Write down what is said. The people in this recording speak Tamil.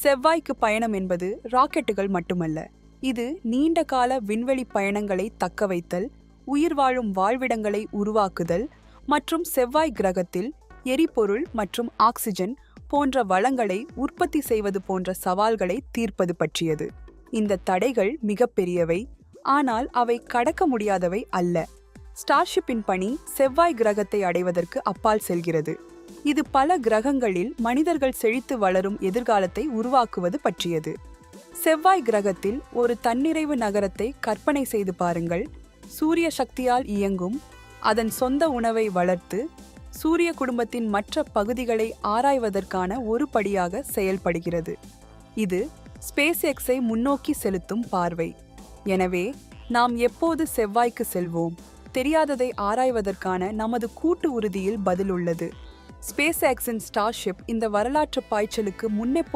செவ்வாய்க்கு பயணம் என்பது ராக்கெட்டுகள் மட்டுமல்ல. இது நீண்ட கால விண்வெளி பயணங்களை தக்கவைத்தல், உயிர் வாழும் வாழ்விடங்களை உருவாக்குதல் மற்றும் செவ்வாய் கிரகத்தில் எரிபொருள் மற்றும் ஆக்சிஜன் போன்ற வளங்களை உற்பத்தி செய்வது போன்ற சவால்களை தீர்ப்பது பற்றியது. இந்த தடைகள் மிகப்பெரியவை, ஆனால் அவை கடக்க முடியாதவை அல்ல. ஸ்டார்ஷிப்பின் பணி செவ்வாய் கிரகத்தை அடைவதற்கு அப்பால் செல்கிறது. இது பல கிரகங்களில் மனிதர்கள் செழித்து வளரும் எதிர்காலத்தை உருவாக்குவது பற்றியது. செவ்வாய் கிரகத்தில் ஒரு தன்னிறைவு நகரத்தை கற்பனை செய்து பாருங்கள். சூரிய சக்தியால் இயங்கும், அதன் சொந்த உணவை வளர்த்து, சூரிய குடும்பத்தின் மற்ற பகுதிகளை ஆராய்வதற்கான ஒரு படியாக செயல்படுகிறது. இது ஸ்பேஸ் எக்ஸை முன்னோக்கி செலுத்தும் பார்வை. எனவே நாம் எப்போது செவ்வாய்க்கு செல்வோம்? தெரியாததை ஆராய்வதற்கான நமது கூட்டு உறுதியில் பதில் உள்ளது. ஸ்பேஸ் எக்ஸின் ஸ்டார்ஷிப் இந்த வரலாற்று பாய்ச்சலுக்கு முன்னே